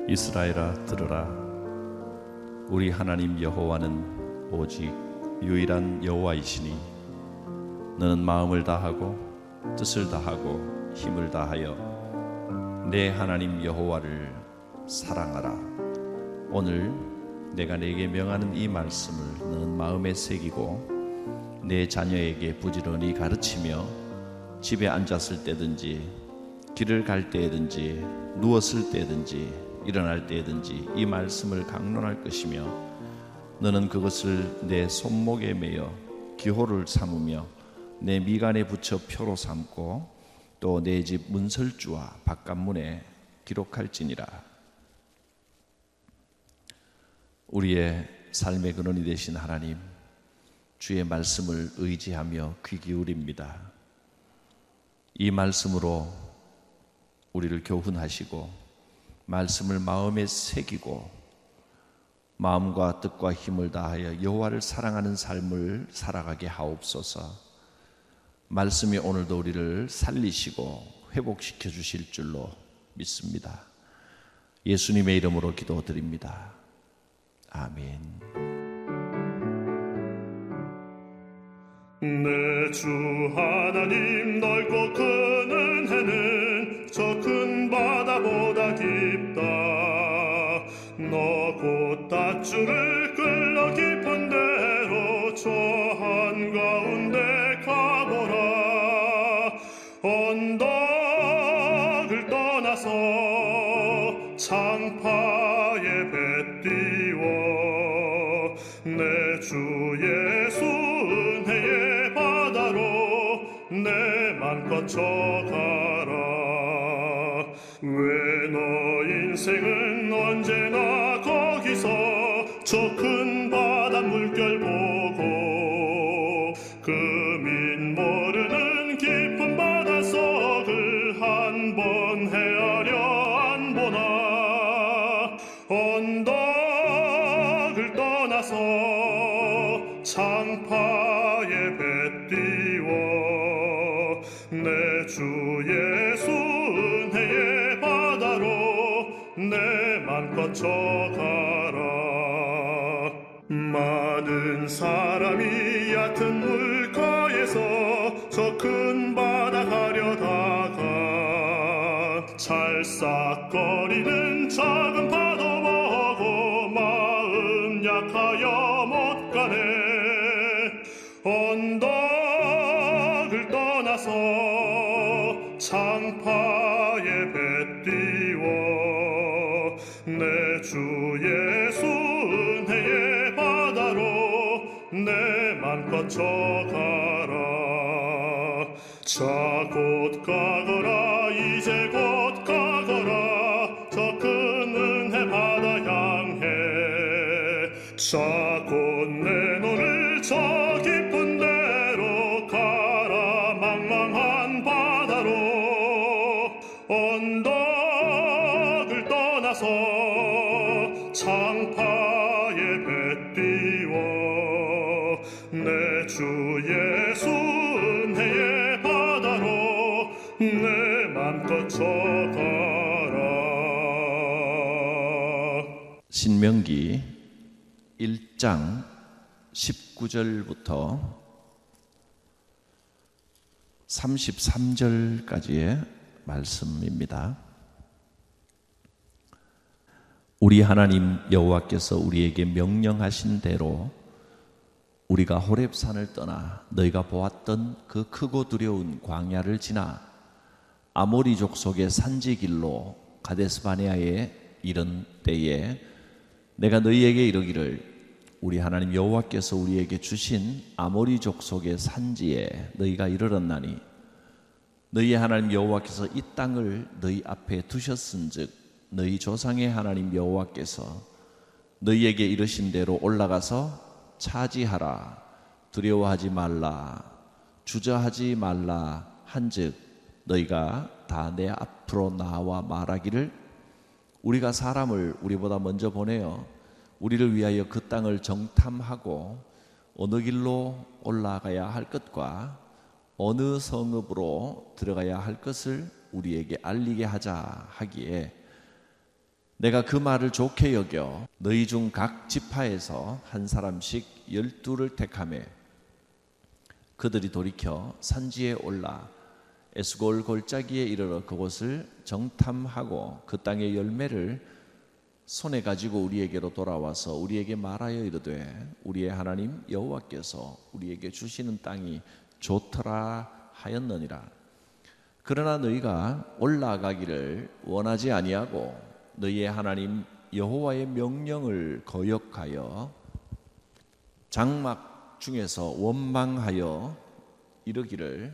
이스라엘아 들으라. 우리 하나님 여호와는 오직 유일한 여호와이시니 너는 마음을 다하고 뜻을 다하고 힘을 다하여 내 하나님 여호와를 사랑하라. 오늘 내가 네게 명하는 이 말씀을 너는 마음에 새기고 내 자녀에게 부지런히 가르치며 집에 앉았을 때든지 길을 갈 때든지 누웠을 때든지 일어날 때든지 이 말씀을 강론할 것이며 너는 그것을 내 손목에 매어 기호를 삼으며 내 미간에 붙여 표로 삼고 또 내 집 문설주와 바깥문에 기록할지니라. 우리의 삶의 근원이 되신 하나님, 주의 말씀을 의지하며 귀 기울입니다. 이 말씀으로 우리를 교훈하시고 말씀을 마음에 새기고 마음과 뜻과 힘을 다하여 여호와를 사랑하는 삶을 살아가게 하옵소서. 말씀이 오늘도 우리를 살리시고 회복시켜 주실 줄로 믿습니다. 예수님의 이름으로 기도드립니다. 아멘. 내 주 하나님 넓고 큰 은혜는 저 큰 바다보다 깊다. 너 곧 닷줄을 끌러 깊은 데로 저 한가운데 가보라. 언덕을 떠나서 창파에 배 띄워 내 주 예수 은혜의 바다로 내 맘껏 쳐가라. 왜 너 인생은 언제나 거기서 저 큰 바다 물결 보고 금인 모르는 깊은 바닷속을 한 번 헤아려 안 보나. 언덕을 떠나서 창파에 배 띄워 내 주 예수 은혜의 바다로 내 맘껏 쳐가라. 많은 사람이 얕은 물가에서 저 큰 바다 가려다가 찰싹거리는 작은 파도 보고 마음 약하여 못 가네. 언덕을 떠나서 창파에 배 띄워 내 주 예수 은혜의 바다로 내 맘껏 쳐가라. 자 곧 가거라. 이제 곧 가거라. 저 큰 은혜 바다 향해. 자 곧 내 눈을 저 깊은 데로 가라. 망망한 바다로 언덕을 떠나서 창파에 배 띄워 내 주 예수 은혜의 바다로 내 맘껏 쳐가라. 신명기 1장 19절부터 33절까지의 말씀입니다. 우리 하나님 여호와께서 우리에게 명령하신 대로 우리가 호렙산을 떠나 너희가 보았던 그 크고 두려운 광야를 지나 아모리 족속의 산지길로 가데스바네아에 이른 때에 내가 너희에게 이르기를 우리 하나님 여호와께서 우리에게 주신 아모리 족속의 산지에 너희가 이르렀나니 너희의 하나님 여호와께서 이 땅을 너희 앞에 두셨은즉 너희 조상의 하나님 여호와께서 너희에게 이르신 대로 올라가서 차지하라. 두려워하지 말라. 주저하지 말라 한즉 너희가 다 내 앞으로 나와 말하기를 우리가 사람을 우리보다 먼저 보내어 우리를 위하여 그 땅을 정탐하고 어느 길로 올라가야 할 것과 어느 성읍으로 들어가야 할 것을 우리에게 알리게 하자 하기에 내가 그 말을 좋게 여겨 너희 중 각 지파에서 한 사람씩 12를 택하매 그들이 돌이켜 산지에 올라 에스골 골짜기에 이르러 그곳을 정탐하고 그 땅의 열매를 손에 가지고 우리에게로 돌아와서 우리에게 말하여 이르되 우리의 하나님 여호와께서 우리에게 주시는 땅이 좋더라 하였느니라. 그러나 너희가 올라가기를 원하지 아니하고 너희의 하나님 여호와의 명령을 거역하여 장막 중에서 원망하여 이르기를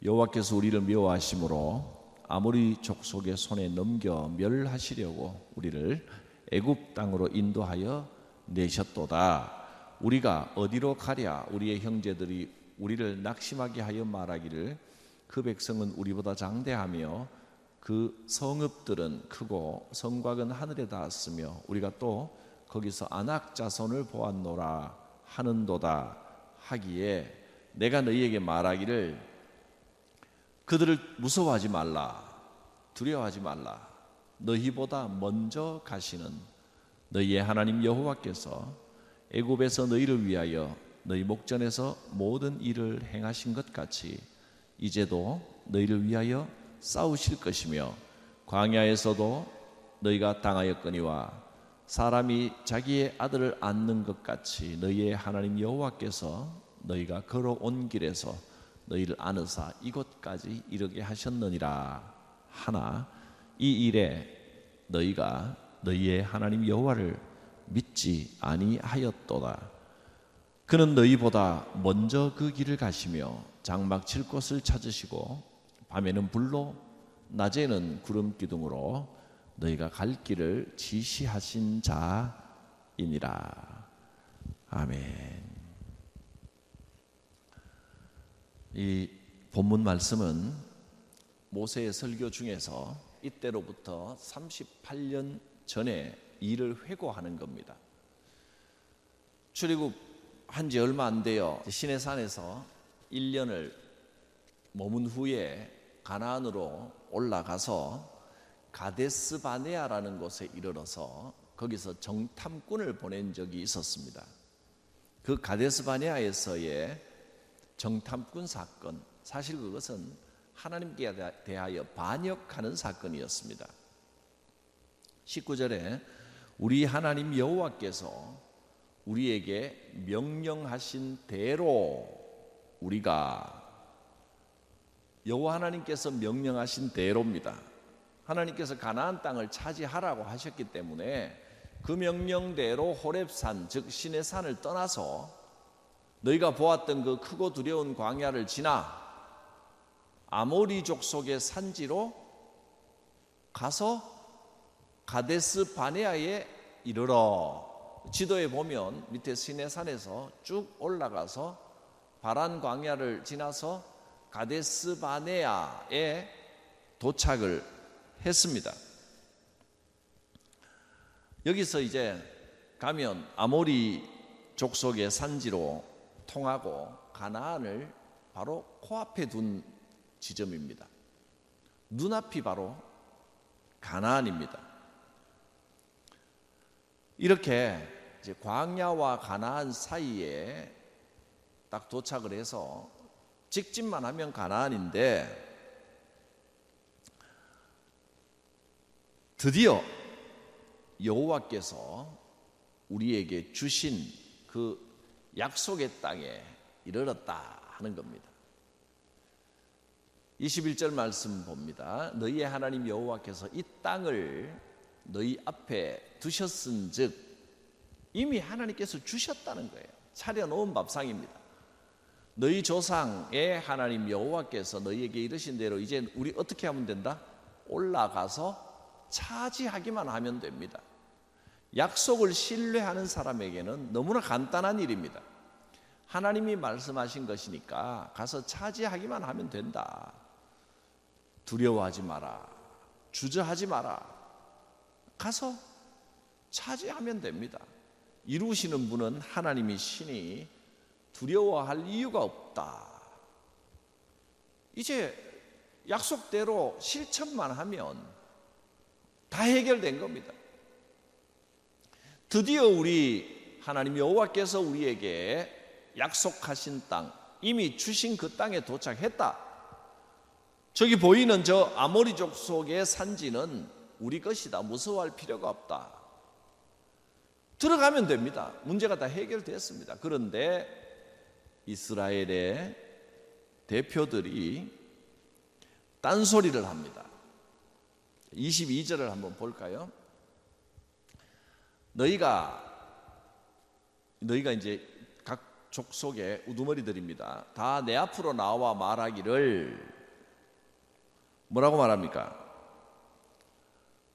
여호와께서 우리를 미워하심으로 아모리 족속의 손에 넘겨 멸하시려고 우리를 애굽 땅으로 인도하여 내셨도다. 우리가 어디로 가랴? 우리의 형제들이 우리를 낙심하게 하여 말하기를 그 백성은 우리보다 장대하며 그 성읍들은 크고 성곽은 하늘에 닿았으며 우리가 또 거기서 아낙 자손을 보았노라 하는도다 하기에 내가 너희에게 말하기를 그들을 무서워하지 말라, 두려워하지 말라. 너희보다 먼저 가시는 너희의 하나님 여호와께서 애굽에서 너희를 위하여 너희 목전에서 모든 일을 행하신 것 같이 이제도 너희를 위하여 싸우실 것이며 광야에서도 너희가 당하였거니와 사람이 자기의 아들을 안는 것 같이 너희의 하나님 여호와께서 너희가 걸어온 길에서 너희를 안으사 이곳까지 이르게 하셨느니라 하나 이 일에 너희가 너희의 하나님 여호와를 믿지 아니하였도다. 그는 너희보다 먼저 그 길을 가시며 장막 칠 곳을 찾으시고 밤에는 불로 낮에는 구름 기둥으로 너희가 갈 길을 지시하신 자이니라. 아멘. 이 본문 말씀은 모세의 설교 중에서 이때로부터 38년 전에 일을 회고하는 겁니다. 출애굽한 지 얼마 안 돼요. 시내산에서 1년을 머문 후에 가나안으로 올라가서 가데스 바네아라는 곳에 이르러서 거기서 정탐꾼을 보낸 적이 있었습니다. 그 가데스 바네아에서의 정탐꾼 사건, 사실 그것은 하나님께 대하여 반역하는 사건이었습니다. 19절에 우리 하나님 여호와께서 우리에게 명령하신 대로 우리가 여호와 하나님께서 명령하신 대로입니다. 하나님께서 가나안 땅을 차지하라고 하셨기 때문에 그 명령대로 호렙산 즉 신의 산을 떠나서 너희가 보았던 그 크고 두려운 광야를 지나 아모리 족속의 산지로 가서 가데스 바네아에 이르러 지도에 보면 밑에 시내산에서 쭉 올라가서 바란 광야를 지나서 가데스 바네아에 도착을 했습니다. 여기서 이제 가면 아모리 족속의 산지로 통하고 가나안을 바로 코앞에 둔 지점입니다. 눈앞이 바로 가나안입니다. 이렇게 이제 광야와 가나안 사이에 딱 도착을 해서 직진만 하면 가나안인데 드디어 여호와께서 우리에게 주신 그 약속의 땅에 이르렀다 하는 겁니다. 21절 말씀 봅니다. 너희의 하나님 여호와께서 이 땅을 너희 앞에 두셨은즉 이미 하나님께서 주셨다는 거예요. 차려놓은 밥상입니다. 너희 조상의 하나님 여호와께서 너희에게 이르신 대로 이제 우리 어떻게 하면 된다? 올라가서 차지하기만 하면 됩니다. 약속을 신뢰하는 사람에게는 너무나 간단한 일입니다. 하나님이 말씀하신 것이니까 가서 차지하기만 하면 된다. 두려워하지 마라. 주저하지 마라. 가서 차지하면 됩니다. 이루시는 분은 하나님이시니 두려워할 이유가 없다. 이제 약속대로 실천만 하면 다 해결된 겁니다. 드디어 우리 하나님 여호와께서 우리에게 약속하신 땅, 이미 주신 그 땅에 도착했다. 저기 보이는 저 아모리 족속의 산지는 우리 것이다. 무서워할 필요가 없다. 들어가면 됩니다. 문제가 다 해결됐습니다. 그런데 이스라엘의 대표들이 딴소리를 합니다. 22절을 한번 볼까요? 너희가 이제 각 족속의 우두머리들입니다. 다 내 앞으로 나와 말하기를 뭐라고 말합니까?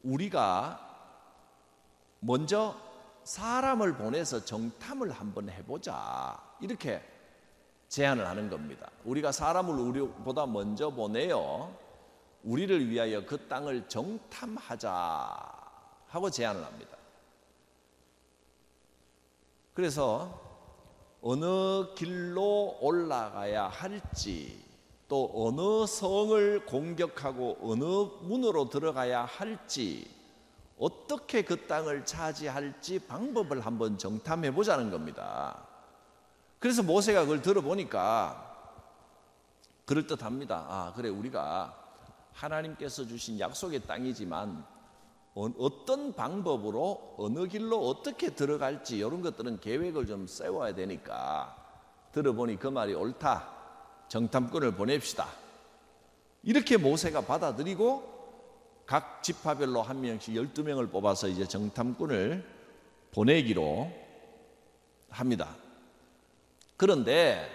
우리가 먼저 사람을 보내서 정탐을 한번 해보자, 이렇게 제안을 하는 겁니다. 우리가 사람을 우리보다 먼저 보내어 우리를 위하여 그 땅을 정탐하자 하고 제안을 합니다. 그래서 어느 길로 올라가야 할지, 또 어느 성을 공격하고 어느 문으로 들어가야 할지, 어떻게 그 땅을 차지할지 방법을 한번 정탐해 보자는 겁니다. 그래서 모세가 그걸 들어보니까 그럴듯합니다. 아, 그래, 우리가 하나님께서 주신 약속의 땅이지만 어떤 방법으로 어느 길로 어떻게 들어갈지 이런 것들은 계획을 좀 세워야 되니까, 들어보니 그 말이 옳다. 정탐꾼을 보냅시다. 이렇게 모세가 받아들이고 각 지파별로 한 명씩 12명을 뽑아서 이제 정탐꾼을 보내기로 합니다. 그런데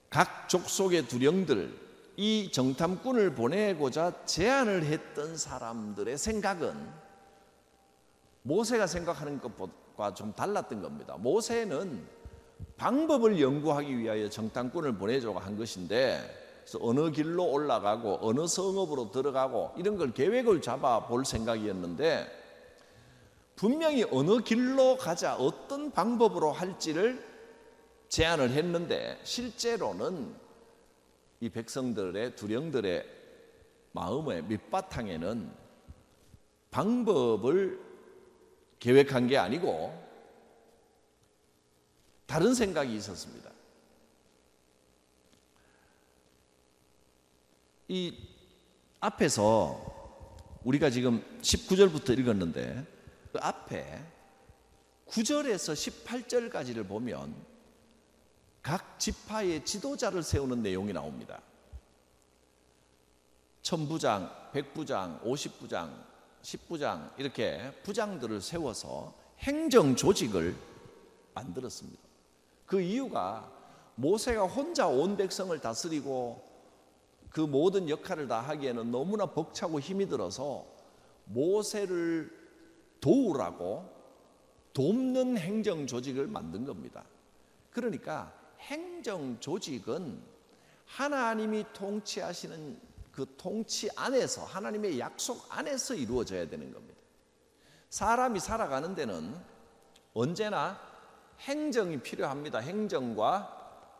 각 족속의 두령들, 이 정탐꾼을 보내고자 제안을 했던 사람들의 생각은 모세가 생각하는 것과 좀 달랐던 겁니다. 모세는 방법을 연구하기 위하여 정탐꾼을 보내자고 한 것인데, 그래서 어느 길로 올라가고 어느 성읍으로 들어가고 이런 걸 계획을 잡아 볼 생각이었는데, 분명히 어느 길로 가자, 어떤 방법으로 할지를 제안을 했는데, 실제로는 이 백성들의 두령들의 마음의 밑바탕에는 방법을 계획한 게 아니고 다른 생각이 있었습니다. 이 앞에서 우리가 지금 19절부터 읽었는데, 그 앞에 9절에서 18절까지를 보면 각 지파의 지도자를 세우는 내용이 나옵니다. 천부장, 백부장, 50부장, 10부장 이렇게 부장들을 세워서 행정 조직을 만들었습니다. 그 이유가 모세가 혼자 온 백성을 다스리고 그 모든 역할을 다 하기에는 너무나 벅차고 힘이 들어서 모세를 도우라고 돕는 행정 조직을 만든 겁니다. 그러니까 행정 조직은 하나님이 통치하시는 그 통치 안에서, 하나님의 약속 안에서 이루어져야 되는 겁니다. 사람이 살아가는 데는 언제나 행정이 필요합니다. 행정과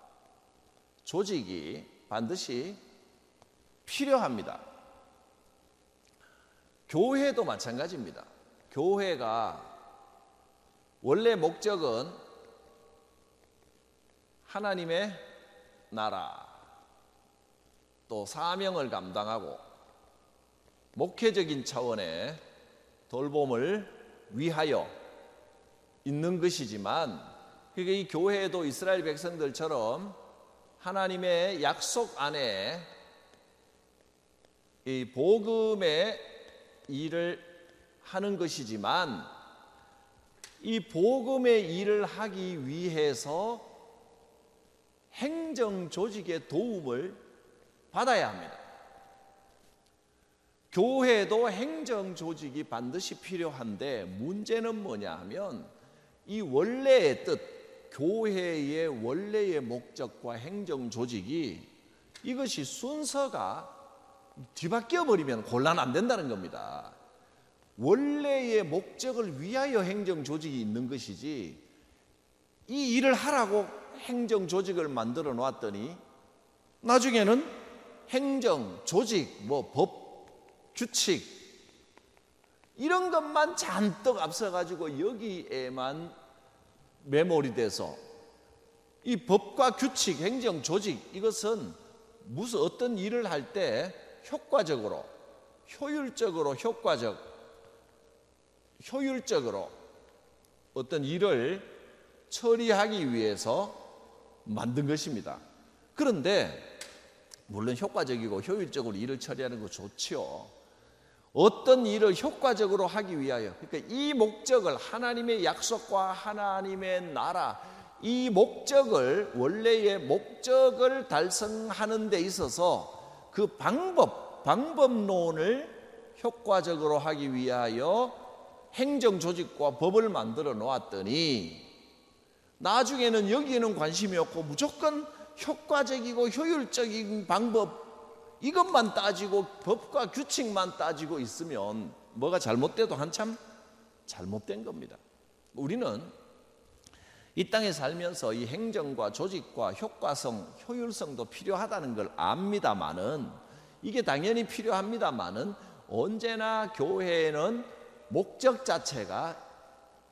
조직이 반드시 필요합니다. 교회도 마찬가지입니다. 교회가 원래 목적은 하나님의 나라, 또 사명을 감당하고 목회적인 차원의 돌봄을 위하여 있는 것이지만, 그게 이 교회도 이스라엘 백성들처럼 하나님의 약속 안에 이 복음의 일을 하는 것이지만, 이 복음의 일을 하기 위해서 행정 조직의 도움을 받아야 합니다. 교회도 행정 조직이 반드시 필요한데, 문제는 뭐냐 하면 이 원래의 뜻, 교회의 원래의 목적과 행정 조직이, 이것이 순서가 뒤바뀌어 버리면 곤란 안 된다는 겁니다. 원래의 목적을 위하여 행정 조직이 있는 것이지, 이 일을 하라고 행정 조직을 만들어 놨더니 나중에는 행정 조직, 법, 규칙 이런 것만 잔뜩 앞서가지고 여기에만 매몰이 돼서 이 법과 규칙, 행정, 조직 이것은 무슨 어떤 일을 할 때 효과적으로, 효율적으로 어떤 일을 처리하기 위해서 만든 것입니다. 그런데 물론 효과적이고 효율적으로 일을 처리하는 거 좋지요. 어떤 일을 효과적으로 하기 위하여, 그러니까 이 목적을, 하나님의 약속과 하나님의 나라, 이 목적을, 원래의 목적을 달성하는 데 있어서 그 방법론을 효과적으로 하기 위하여 행정 조직과 법을 만들어 놓았더니 나중에는 여기에는 관심이 없고 무조건 효과적이고 효율적인 방법 이것만 따지고 법과 규칙만 따지고 있으면 뭐가 잘못돼도 한참 잘못된 겁니다. 우리는 이 땅에 살면서 이 행정과 조직과 효과성, 효율성도 필요하다는 걸 압니다마는, 이게 당연히 필요합니다마는 언제나 교회에는 목적 자체가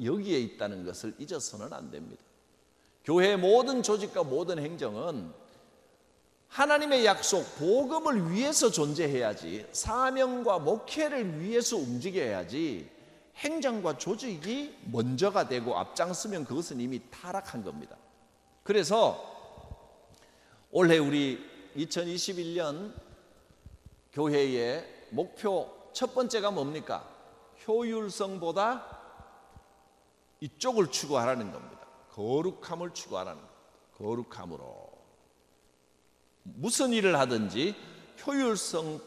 여기에 있다는 것을 잊어서는 안 됩니다. 교회의 모든 조직과 모든 행정은 하나님의 약속, 복음을 위해서 존재해야지, 사명과 목회를 위해서 움직여야지, 행정과 조직이 먼저가 되고 앞장서면 그것은 이미 타락한 겁니다. 그래서 올해 우리 2021년 교회의 목표 첫 번째가 뭡니까? 효율성보다 이쪽을 추구하라는 겁니다. 거룩함을 추구하라는 겁니다. 거룩함으로. 무슨 일을 하든지 효율성만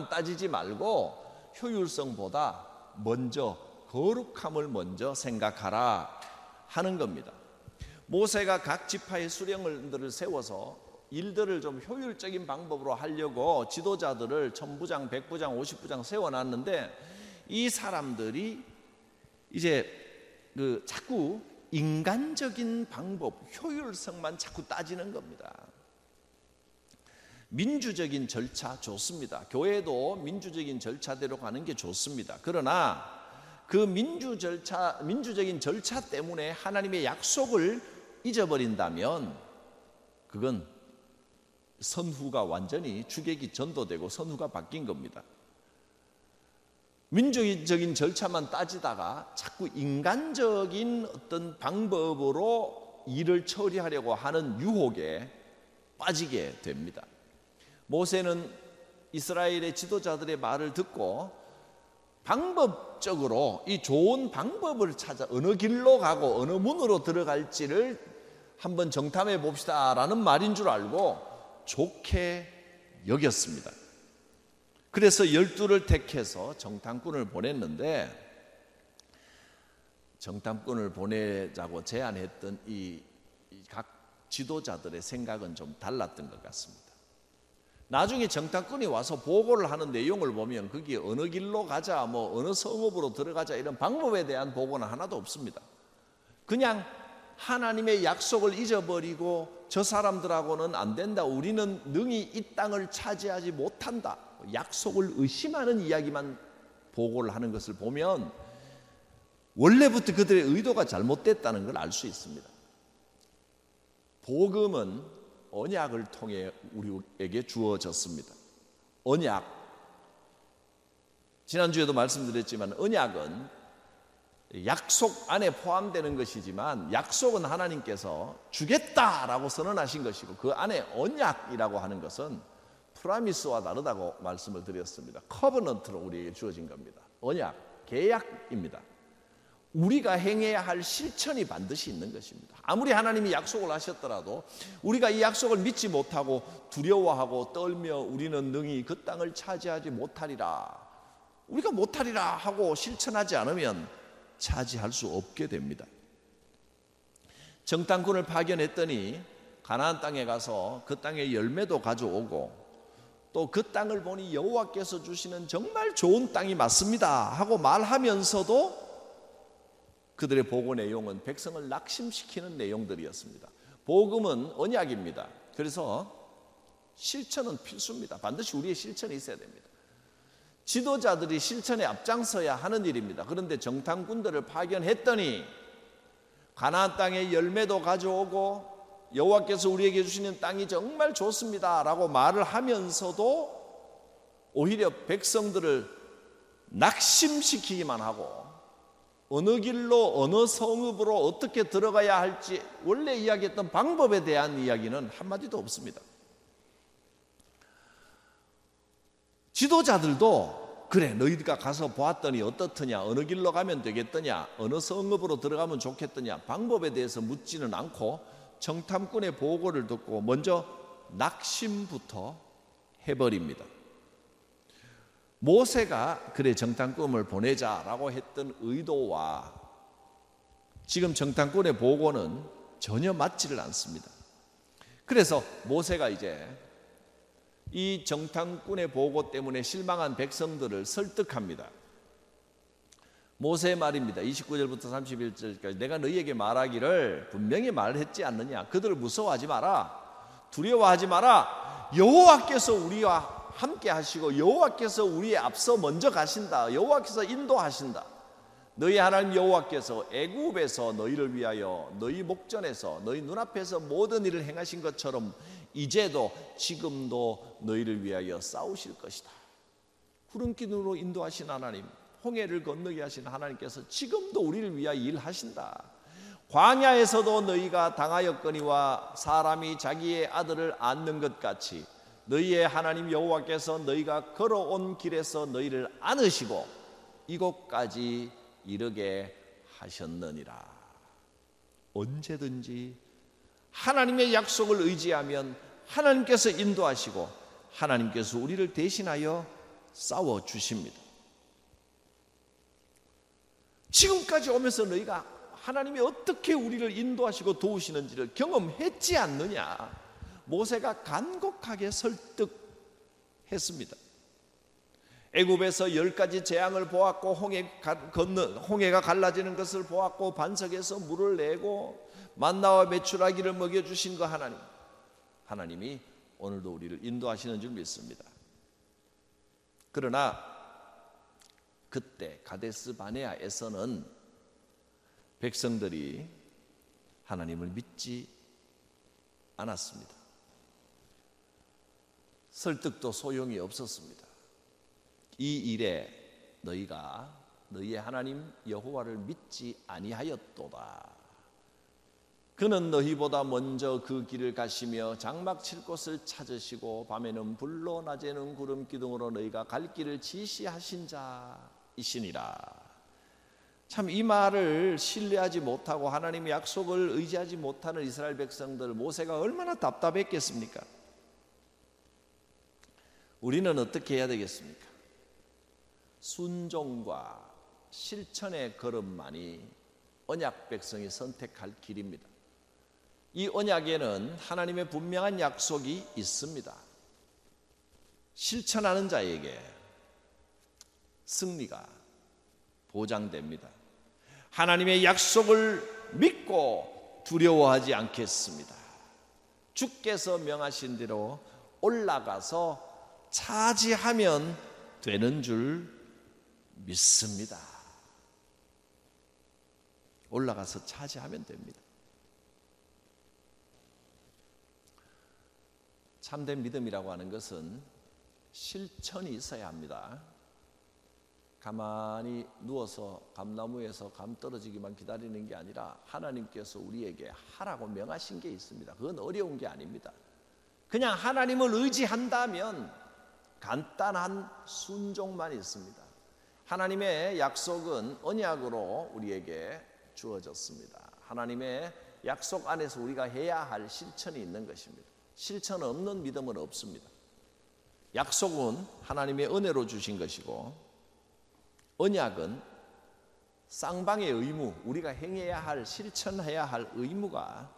따지지 말고 효율성보다 먼저 거룩함을 먼저 생각하라 하는 겁니다. 모세가 각 지파의 수령들을 세워서 일들을 좀 효율적인 방법으로 하려고 지도자들을 1000부장, 100부장, 50부장 세워놨는데 이 사람들이 이제 자꾸 인간적인 방법, 효율성만 자꾸 따지는 겁니다. 민주적인 절차 좋습니다. 교회도 민주적인 절차대로 가는 게 좋습니다. 그러나 그 민주적인 절차 때문에 하나님의 약속을 잊어버린다면 그건 선후가 완전히 주객이 전도되고 선후가 바뀐 겁니다. 민주적인 절차만 따지다가 자꾸 인간적인 어떤 방법으로 일을 처리하려고 하는 유혹에 빠지게 됩니다. 모세는 이스라엘의 지도자들의 말을 듣고 방법적으로 이 좋은 방법을 찾아 어느 길로 가고 어느 문으로 들어갈지를 한번 정탐해 봅시다라는 말인 줄 알고 좋게 여겼습니다. 그래서 12를 택해서 정탐꾼을 보냈는데, 정탐꾼을 보내자고 제안했던 이 각 지도자들의 생각은 좀 달랐던 것 같습니다. 나중에 정탐꾼이 와서 보고를 하는 내용을 보면 거기에 어느 길로 가자, 어느 성읍으로 들어가자 이런 방법에 대한 보고는 하나도 없습니다. 그냥 하나님의 약속을 잊어버리고 저 사람들하고는 안 된다, 우리는 능히 이 땅을 차지하지 못한다, 약속을 의심하는 이야기만 보고를 하는 것을 보면 원래부터 그들의 의도가 잘못됐다는 걸 알 수 있습니다. 복음은 언약을 통해 우리에게 주어졌습니다. 언약, 지난주에도 말씀드렸지만 언약은 약속 안에 포함되는 것이지만 약속은 하나님께서 주겠다라고 선언하신 것이고 그 안에 언약이라고 하는 것은 프라미스와 다르다고 말씀을 드렸습니다. 커버넌트로 우리에게 주어진 겁니다. 언약, 계약입니다. 우리가 행해야 할 실천이 반드시 있는 것입니다. 아무리 하나님이 약속을 하셨더라도 우리가 이 약속을 믿지 못하고 두려워하고 떨며 우리는 능히 그 땅을 차지하지 못하리라, 우리가 못하리라 하고 실천하지 않으면 차지할 수 없게 됩니다. 정탐꾼을 파견했더니 가나안 땅에 가서 그 땅의 열매도 가져오고 또 그 땅을 보니 여호와께서 주시는 정말 좋은 땅이 맞습니다 하고 말하면서도 그들의 보고 내용은 백성을 낙심시키는 내용들이었습니다. 복음은 언약입니다. 그래서 실천은 필수입니다. 반드시 우리의 실천이 있어야 됩니다. 지도자들이 실천에 앞장서야 하는 일입니다. 그런데 정탐꾼들을 파견했더니 가나안 땅의 열매도 가져오고 여호와께서 우리에게 주시는 땅이 정말 좋습니다 라고 말을 하면서도 오히려 백성들을 낙심시키기만 하고 어느 길로 어느 성읍으로 어떻게 들어가야 할지 원래 이야기했던 방법에 대한 이야기는 한마디도 없습니다. 지도자들도 그래 너희가 가서 보았더니 어떻더냐, 어느 길로 가면 되겠더냐, 어느 성읍으로 들어가면 좋겠더냐 방법에 대해서 묻지는 않고 정탐꾼의 보고를 듣고 먼저 낙심부터 해버립니다. 모세가 그래 정탐꾼을 보내자라고 했던 의도와 지금 정탐꾼의 보고는 전혀 맞지를 않습니다. 그래서 모세가 이제 이 정탐꾼의 보고 때문에 실망한 백성들을 설득합니다. 모세의 말입니다. 29절부터 31절까지 내가 너희에게 말하기를 분명히 말했지 않느냐. 그들을 무서워하지 마라. 두려워하지 마라. 여호와께서 우리와 함께 하시고 여호와께서 우리의 앞서 먼저 가신다. 여호와께서 인도하신다. 너희 하나님 여호와께서 애굽에서 너희를 위하여 너희 목전에서 너희 눈앞에서 모든 일을 행하신 것처럼 이제도 지금도 너희를 위하여 싸우실 것이다. 구름 기둥으로 인도하신 하나님, 홍해를 건너게 하신 하나님께서 지금도 우리를 위하여 일하신다. 광야에서도 너희가 당하였거니와 사람이 자기의 아들을 안는 것 같이 너희의 하나님 여호와께서 너희가 걸어온 길에서 너희를 안으시고 이곳까지 이르게 하셨느니라. 언제든지 하나님의 약속을 의지하면 하나님께서 인도하시고 하나님께서 우리를 대신하여 싸워주십니다. 지금까지 오면서 너희가 하나님이 어떻게 우리를 인도하시고 도우시는지를 경험했지 않느냐. 모세가 간곡하게 설득했습니다. 애굽에서 10가지 재앙을 보았고 홍해가 갈라지는 것을 보았고 반석에서 물을 내고 만나와 메추라기를 먹여주신 그 하나님이 오늘도 우리를 인도하시는 줄 믿습니다. 그러나 그때 가데스 바네아에서는 백성들이 하나님을 믿지 않았습니다. 설득도 소용이 없었습니다. 이 일에 너희가 너희의 하나님 여호와를 믿지 아니하였도다. 그는 너희보다 먼저 그 길을 가시며 장막 칠 곳을 찾으시고 밤에는 불로 낮에는 구름 기둥으로 너희가 갈 길을 지시하신 자이시니라. 참 이 말을 신뢰하지 못하고 하나님의 약속을 의지하지 못하는 이스라엘 백성들, 모세가 얼마나 답답했겠습니까? 우리는 어떻게 해야 되겠습니까? 순종과 실천의 걸음만이 언약 백성이 선택할 길입니다. 이 언약에는 하나님의 분명한 약속이 있습니다. 실천하는 자에게 승리가 보장됩니다. 하나님의 약속을 믿고 두려워하지 않겠습니다. 주께서 명하신 대로 올라가서 차지하면 되는 줄 믿습니다. 올라가서 차지하면 됩니다. 참된 믿음이라고 하는 것은 실천이 있어야 합니다. 가만히 누워서 감나무에서 감 떨어지기만 기다리는 게 아니라 하나님께서 우리에게 하라고 명하신 게 있습니다. 그건 어려운 게 아닙니다. 그냥 하나님을 의지한다면 간단한 순종만 있습니다. 하나님의 약속은 언약으로 우리에게 주어졌습니다. 하나님의 약속 안에서 우리가 해야 할 실천이 있는 것입니다. 실천 없는 믿음은 없습니다. 약속은 하나님의 은혜로 주신 것이고 언약은 쌍방의 의무, 우리가 행해야 할, 실천해야 할 의무가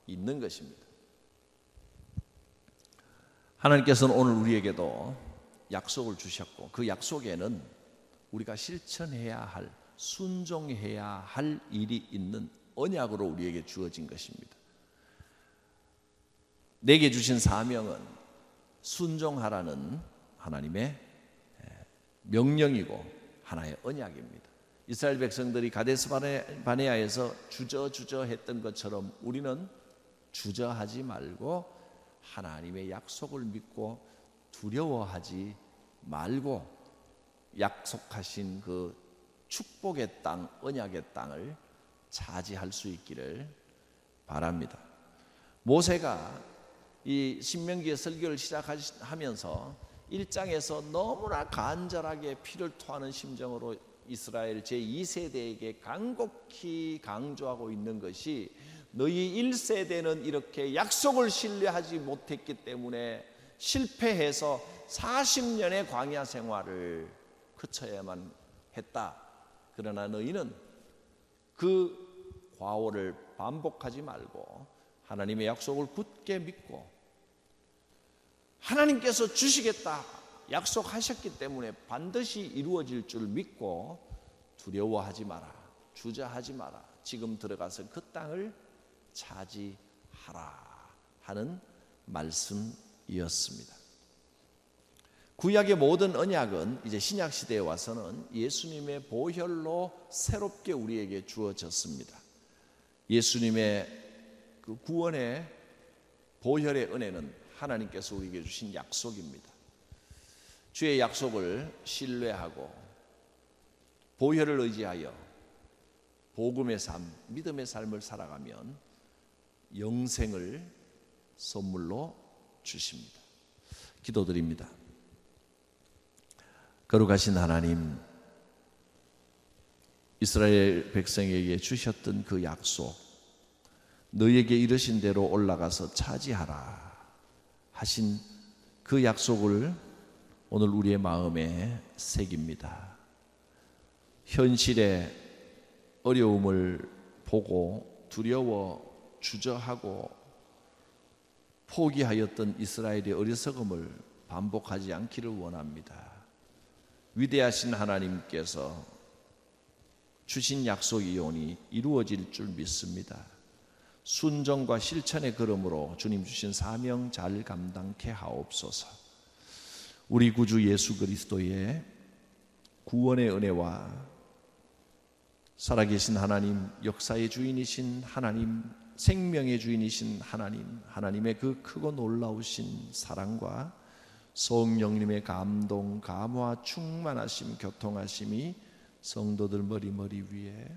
있는 것입니다. 하나님께서는 오늘 우리에게도 약속을 주셨고 그 약속에는 우리가 실천해야 할, 순종해야 할 일이 있는 언약으로 우리에게 주어진 것입니다. 내게 주신 사명은 순종하라는 하나님의 명령이고 하나의 언약입니다. 이스라엘 백성들이 가데스 바네아에서 주저주저 했던 것처럼 우리는 주저하지 말고 하나님의 약속을 믿고 두려워하지 말고 약속하신 그 축복의 땅, 언약의 땅을 차지할 수 있기를 바랍니다. 모세가 이 신명기의 설교를 시작하면서 1장에서 너무나 간절하게 피를 토하는 심정으로 이스라엘 제2세대에게 간곡히 강조하고 있는 것이 너희 1세대는 이렇게 약속을 신뢰하지 못했기 때문에 실패해서 40년의 광야 생활을 거쳐야만 했다. 그러나 너희는 그 과오를 반복하지 말고 하나님의 약속을 굳게 믿고 하나님께서 주시겠다 약속하셨기 때문에 반드시 이루어질 줄 믿고 두려워하지 마라, 주저하지 마라. 지금 들어가서 그 땅을 차지하라 하는 말씀이었습니다. 구약의 모든 언약은 이제 신약 시대에 와서는 예수님의 보혈로 새롭게 우리에게 주어졌습니다. 예수님의 그 구원의 보혈의 은혜는 하나님께서 우리에게 주신 약속입니다. 주의 약속을 신뢰하고 보혈을 의지하여 복음의 삶, 믿음의 삶을 살아가면 영생을 선물로 주십니다. 기도드립니다. 거룩하신 하나님, 이스라엘 백성에게 주셨던 그 약속, 너희에게 이르신 대로 올라가서 차지하라 하신 그 약속을 오늘 우리의 마음에 새깁니다. 현실의 어려움을 보고 두려워 주저하고 포기하였던 이스라엘의 어리석음을 반복하지 않기를 원합니다. 위대하신 하나님께서 주신 약속이오니 이루어질 줄 믿습니다. 순종과 실천의 걸음으로 주님 주신 사명 잘 감당케 하옵소서. 우리 구주 예수 그리스도의 구원의 은혜와 살아계신 하나님, 역사의 주인이신 하나님, 생명의 주인이신 하나님, 하나님의 그 크고 놀라우신 사랑과 성령님의 감동, 감화, 충만하심, 교통하심이 성도들 머리 위에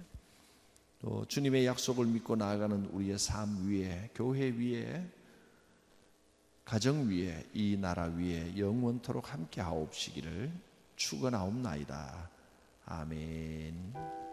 또 주님의 약속을 믿고 나아가는 우리의 삶 위에, 교회 위에, 가정 위에, 이 나라 위에 영원토록 함께 하옵시기를 축원하옵나이다. 아멘.